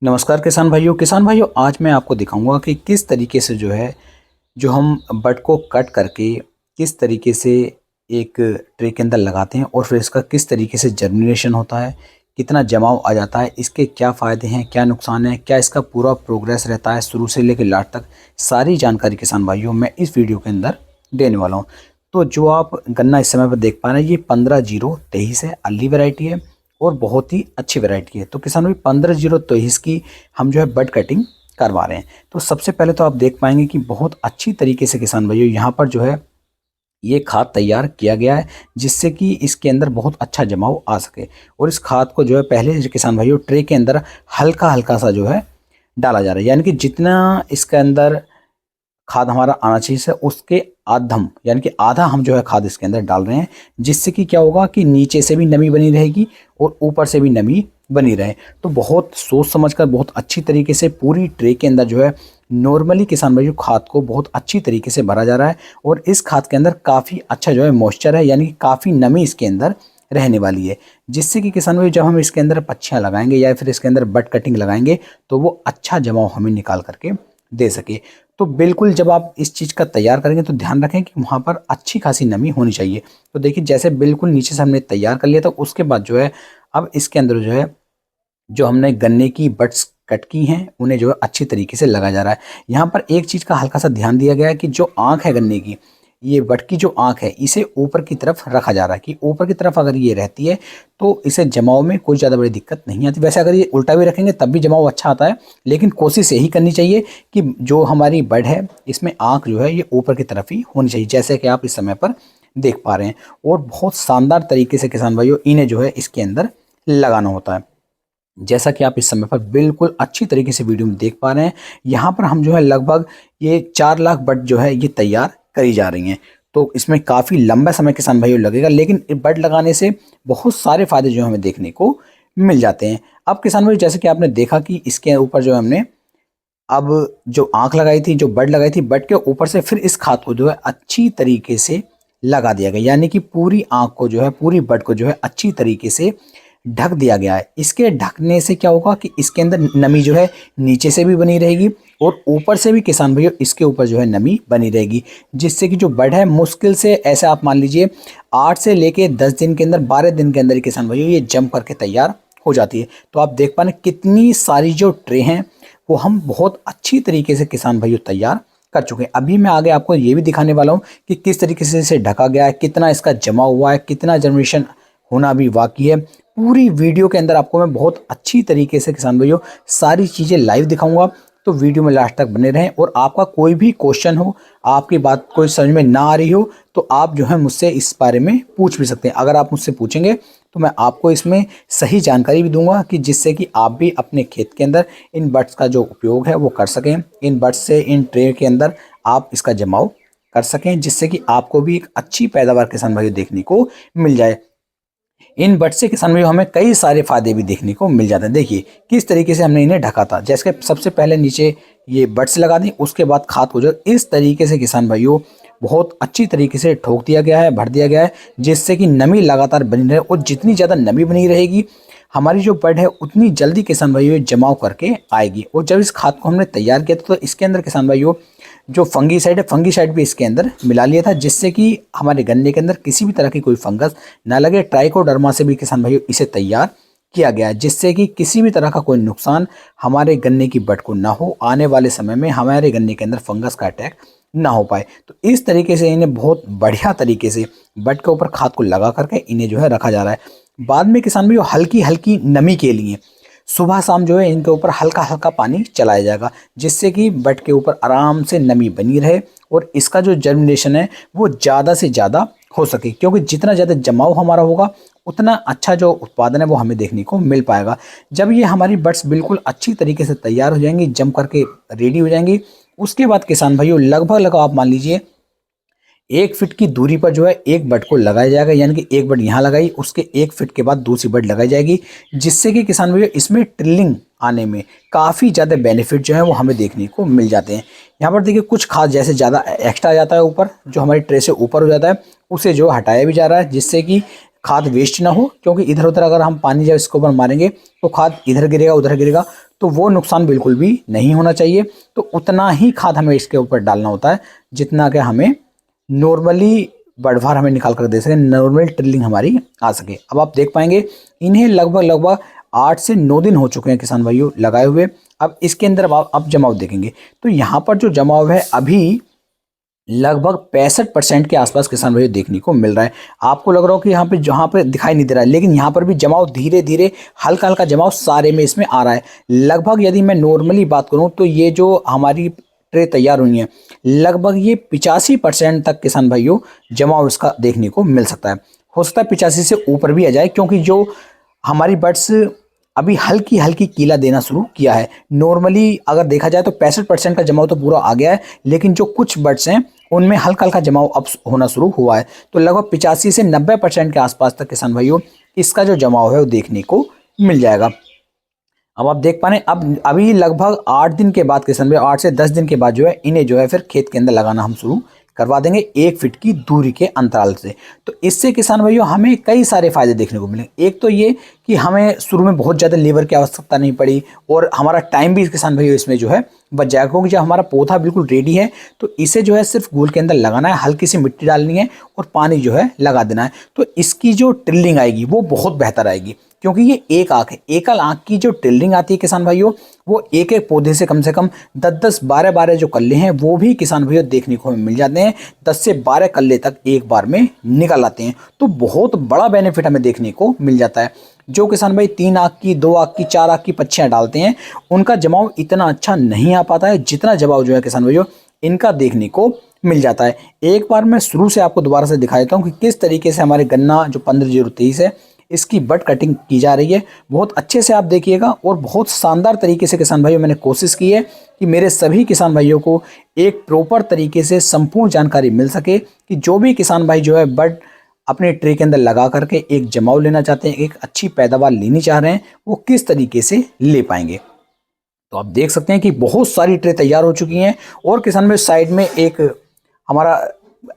नमस्कार किसान भाइयों आज मैं आपको दिखाऊंगा कि किस तरीके से जो हम बड को कट करके किस तरीके से एक ट्रे के अंदर लगाते हैं और फिर इसका किस तरीके से जर्मिनेशन होता है, कितना जमाव आ जाता है, इसके क्या फ़ायदे हैं, क्या नुकसान है, क्या इसका पूरा प्रोग्रेस रहता है शुरू से लेकर लास्ट तक। सारी जानकारी किसान भाइयों मैं इस वीडियो के अंदर देने वाला हूँ। तो जो आप गन्ना इस समय पर देख पा रहे हैं ये 15-0-23 है, अर्ली वैरायटी है और बहुत ही अच्छी वैरायटी है। तो किसान भाई 15-0-23 की हम बड कटिंग करवा रहे हैं। तो सबसे पहले तो आप देख पाएंगे कि बहुत अच्छी तरीके से किसान भाइयों यहाँ पर ये खाद तैयार किया गया है, जिससे कि इसके अंदर बहुत अच्छा जमाव आ सके। और इस खाद को पहले किसान भाइयों ट्रे के अंदर हल्का हल्का सा डाला जा रहा है, यानी कि जितना इसके अंदर खाद हमारा आना चाहिए से उसके आधम यानी कि आधा हम खाद इसके अंदर डाल रहे हैं, जिससे कि क्या होगा कि नीचे से भी नमी बनी रहेगी और ऊपर से भी नमी बनी रहे। तो बहुत सोच समझकर बहुत अच्छी तरीके से पूरी ट्रे के अंदर नॉर्मली किसान भाइयों खाद को बहुत अच्छी तरीके से भरा जा रहा है। और इस खाद के अंदर काफ़ी अच्छा मॉइस्चर है, यानी कि काफ़ी नमी इसके अंदर रहने वाली है, जिससे कि किसान भाई जब हम इसके अंदर पच्छियाँ लगाएंगे या फिर इसके अंदर बड कटिंग लगाएंगे तो वो अच्छा जमाव हमें निकाल करके दे सके। तो बिल्कुल जब आप इस चीज़ का तैयार करेंगे तो ध्यान रखें कि वहाँ पर अच्छी खासी नमी होनी चाहिए। तो देखिए जैसे बिल्कुल नीचे से हमने तैयार कर लिया था, उसके बाद अब इसके अंदर जो हमने गन्ने की बड्स कट की हैं उन्हें अच्छी तरीके से लगाया जा रहा है। यहाँ पर एक चीज़ का हल्का सा ध्यान दिया गया है कि जो आँख है गन्ने की, ये बड की जो आँख है इसे ऊपर की तरफ रखा जा रहा है कि ऊपर की तरफ अगर ये रहती है तो इसे जमाव में कोई ज़्यादा बड़ी दिक्कत नहीं आती। वैसे अगर ये उल्टा भी रखेंगे तब भी जमाव अच्छा आता है, लेकिन कोशिश यही करनी चाहिए कि जो हमारी बड है इसमें आँख ये ऊपर की तरफ ही होनी चाहिए, जैसे कि आप इस समय पर देख पा रहे हैं। और बहुत शानदार तरीके से किसान भाइयों इन्हें इसके अंदर लगाना होता है, जैसा कि आप इस समय पर बिल्कुल अच्छी तरीके से वीडियो में देख पा रहे हैं। यहाँ पर हम लगभग ये 4 लाख बड ये तैयार करी जा रही हैं। तो इसमें काफ़ी लंबा समय किसान भाइयों लगेगा, लेकिन बड लगाने से बहुत सारे फायदे हमें देखने को मिल जाते हैं। अब किसान भाई जैसे कि आपने देखा कि इसके ऊपर हमने अब जो आँख लगाई थी, जो बड लगाई थी, बड के ऊपर से फिर इस खाद को अच्छी तरीके से लगा दिया गया, यानी कि पूरी आँख को पूरी बड को अच्छी तरीके से ढक दिया गया है। इसके ढकने से क्या होगा कि इसके अंदर नमी नीचे से भी बनी रहेगी और ऊपर से भी किसान भैया इसके ऊपर नमी बनी रहेगी, जिससे कि जो बड है मुश्किल से ऐसे आप मान लीजिए 8 से लेके 10 दिन के अंदर, 12 दिन के अंदर किसान भैया ये जम करके तैयार हो जाती है। तो आप देख पा रहे कितनी सारी जो ट्रे हैं वो हम बहुत अच्छी तरीके से किसान भाइयों तैयार कर चुके हैं। अभी मैं आगे आपको ये भी दिखाने वाला हूँ कि किस तरीके से इसे ढका गया है, कितना इसका जमा हुआ है, कितना जर्मिनेशन होना भी बाकी है। पूरी वीडियो के अंदर आपको मैं बहुत अच्छी तरीके से किसान भाइयों सारी चीज़ें लाइव दिखाऊंगा, तो वीडियो में लास्ट तक बने रहें। और आपका कोई भी क्वेश्चन हो, आपकी बात कोई समझ में ना आ रही हो, तो आप मुझसे इस बारे में पूछ भी सकते हैं। अगर आप मुझसे पूछेंगे तो मैं आपको इसमें सही जानकारी भी दूंगा, कि जिससे कि आप भी अपने खेत के अंदर इन बड्स का जो उपयोग है वो कर सकें। इन बड्स से इन ट्रे के अंदर आप इसका जमाव कर सकें, जिससे कि आपको भी एक अच्छी पैदावार किसान भाइयों देखने को मिल जाए। इन बड से किसान भाइयों हमें कई सारे फायदे भी देखने को मिल जाते हैं। देखिए किस तरीके से हमने इन्हें ढका था, जैसे कि सबसे पहले नीचे ये बड्स लगा दी, उसके बाद खाद को इस तरीके से किसान भाइयों बहुत अच्छी तरीके से ठोक दिया गया है, भर दिया गया है, जिससे कि नमी लगातार बनी रहे। और जितनी ज़्यादा नमी बनी रहेगी हमारी जो बड है उतनी जल्दी किसान भाइयों जमाव करके आएगी। और जब इस खाद को हमने तैयार किया था तो इसके अंदर किसान भाइयों जो फंगीसाइड है, फंगीसाइड भी इसके अंदर मिला लिया था, जिससे कि हमारे गन्ने के अंदर किसी भी तरह की कोई फंगस ना लगे। ट्राइकोडर्मा से भी किसान भाइयों इसे तैयार किया गया है, जिससे कि किसी भी तरह का कोई नुकसान हमारे गन्ने की बड को ना हो, आने वाले समय में हमारे गन्ने के अंदर फंगस का अटैक ना हो पाए। तो इस तरीके से इन्हें बहुत बढ़िया तरीके से बड के ऊपर खाद को लगा करके इन्हें रखा जा रहा है। बाद में किसान भाइयों हल्की हल्की नमी के लिए सुबह शाम इनके ऊपर हल्का हल्का पानी चलाया जाएगा, जिससे कि बड के ऊपर आराम से नमी बनी रहे और इसका जो जर्मिनेशन है वो ज़्यादा से ज़्यादा हो सके। क्योंकि जितना ज़्यादा जमाव हमारा होगा उतना अच्छा जो उत्पादन है वो हमें देखने को मिल पाएगा। जब ये हमारी बड्स बिल्कुल अच्छी तरीके से तैयार हो जाएंगी, जम करके रेडी हो जाएंगी, उसके बाद किसान भाइयों लगभग आप मान लीजिए 1 फीट की दूरी पर एक बड को लगाया जाएगा, यानी कि एक बड यहाँ लगाई, उसके 1 फीट के बाद दूसरी बड लगाई जाएगी, जिससे कि किसान भैया इसमें ट्रिलिंग आने में काफ़ी ज़्यादा बेनिफिट है वो हमें देखने को मिल जाते हैं। यहाँ पर देखिए कुछ खाद जैसे ज़्यादा एक्स्ट्रा आ जाता है ऊपर, जो हमारी ट्रे से ऊपर हो जाता है, उसे हटाया भी जा रहा है, जिससे कि खाद वेस्ट ना हो, क्योंकि इधर उधर अगर हम पानी जब इसके ऊपर मारेंगे तो खाद इधर गिरेगा उधर गिरेगा, तो वो नुकसान बिल्कुल भी नहीं होना चाहिए। तो उतना ही खाद हमें इसके ऊपर डालना होता है जितना कि हमें नॉर्मली बढ़वार हमें निकाल कर दे सके, नॉर्मल ट्रिलिंग हमारी आ सके। अब आप देख पाएंगे इन्हें लगभग 8 से 9 दिन हो चुके हैं किसान भाइयों लगाए हुए। अब इसके अंदर अब जमाव देखेंगे तो यहाँ पर जो जमाव है अभी लगभग 65% के आसपास किसान भाइयों देखने को मिल रहा है। आपको लग रहा हो कि यहाँ पे जहाँ पे दिखाई नहीं दे रहा है, लेकिन यहाँ पर भी जमाव धीरे धीरे हल्का हल्का जमाव सारे में इसमें आ रहा है। लगभग यदि मैं नॉर्मली बात करूँ तो ये जो हमारी ट्रे तैयार हुई है लगभग ये 85% तक किसान भाइयों जमाव इसका देखने को मिल सकता है। हो सकता है 85 से ऊपर भी आ जाए, क्योंकि जो हमारी बड्स अभी हल्की हल्की कीला देना शुरू किया है। नॉर्मली अगर देखा जाए तो 65% का जमाव तो पूरा आ गया है, लेकिन जो कुछ बड्स हैं उनमें हल्का हल्का जमाव अब होना शुरू हुआ है। तो लगभग 85 से 90% के आसपास तक किसान भाइयों इसका जो जमाव है वो देखने को मिल जाएगा। अब आप देख पा रहे हैं अब अभी लगभग 8 दिन के बाद किसान भाई 8 से 10 दिन के बाद जो है इन्हें जो है फिर खेत के अंदर लगाना हम शुरू करवा देंगे 1 फीट की दूरी के अंतराल से। तो इससे किसान भाइयों हमें कई सारे फायदे देखने को मिलेंगे। एक तो ये कि हमें शुरू में बहुत ज़्यादा लेबर की आवश्यकता नहीं पड़ी और हमारा टाइम भी किसान भाइयों इसमें जो है बच जाएगा, क्योंकि जब हमारा पौधा बिल्कुल रेडी है तो इसे जो है सिर्फ गोल के अंदर लगाना है, हल्की सी मिट्टी डालनी है और पानी जो है लगा देना है। तो इसकी जो ट्रिलिंग आएगी वो बहुत बेहतर आएगी, क्योंकि ये एक आंख है। एकल आंख की जो ट्रिलिंग आती है किसान भाइयों वो एक एक पौधे से कम 10-10 12-12 जो कल्ले हैं वो भी किसान भाइयों देखने को मिल जाते हैं। 10 से 12 कल्ले तक एक बार में निकल आते हैं, तो बहुत बड़ा बेनिफिट हमें देखने को मिल जाता है। जो किसान भाई 3 आंख की 2 आंख की 4 आंख की पच्छियाँ डालते हैं उनका जमाव इतना अच्छा नहीं आ पाता है जितना जमाव जो है किसान भाइयों इनका देखने को मिल जाता है। एक बार मैं शुरू से आपको दोबारा से दिखा देता हूँ कि किस तरीके से हमारे गन्ना जो 15-023 है इसकी बड कटिंग की जा रही है। बहुत अच्छे से आप देखिएगा और बहुत शानदार तरीके से किसान भाइयों मैंने कोशिश की है कि मेरे सभी किसान भाइयों को एक प्रॉपर तरीके से संपूर्ण जानकारी मिल सके कि जो भी किसान भाई जो है बड अपने ट्रे के अंदर लगा करके एक जमाव लेना चाहते हैं, एक अच्छी पैदावार लेनी चाह रहे हैं, वो किस तरीके से ले पाएंगे। तो आप देख सकते हैं कि बहुत सारी ट्रे तैयार हो चुकी हैं और किसान भाई साइड में एक हमारा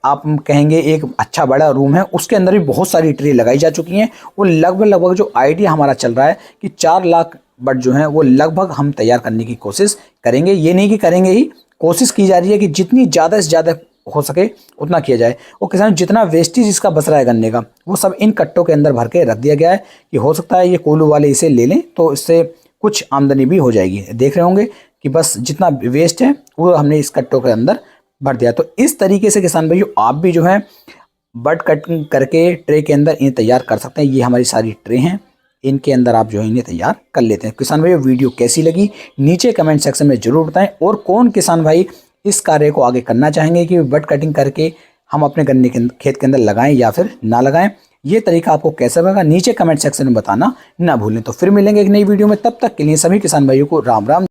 आप कहेंगे एक अच्छा बड़ा रूम है, उसके अंदर भी बहुत सारी ट्रे लगाई जा चुकी हैं और लगभग जो आइडिया हमारा चल रहा है कि 4 लाख बड जो है वो लगभग हम तैयार करने की कोशिश करेंगे। ये नहीं कि करेंगे ही, कोशिश की जा रही है कि जितनी ज़्यादा से ज़्यादा हो सके उतना किया जाए। और किसान जितना वेस्टेज इसका बच रहा है गन्ने का वो सब इन कट्टों के अंदर भर के रख दिया गया है कि हो सकता है ये कोल्हू वाले इसे ले लें तो इससे कुछ आमदनी भी हो जाएगी। देख रहे होंगे कि बस जितना वेस्ट है वो हमने इस कट्टों के अंदर भर दिया। तो इस तरीके से किसान भाइयों आप भी जो है बड कटिंग करके ट्रे के अंदर इन्हें तैयार कर सकते हैं। ये हमारी सारी ट्रे हैं, इनके अंदर आप जो है इन्हें तैयार कर लेते हैं। किसान भाइयों वीडियो कैसी लगी नीचे कमेंट सेक्शन में जरूर बताएं, और कौन किसान भाई इस कार्य को आगे करना चाहेंगे कि बड कटिंग करके हम अपने गन्ने के खेत के अंदर लगाएं या फिर ना लगाएं। ये तरीका आपको कैसा लगा नीचे कमेंट सेक्शन में बताना ना भूलें। तो फिर मिलेंगे एक नई वीडियो में, तब तक के लिए सभी किसान भाइयों को राम राम।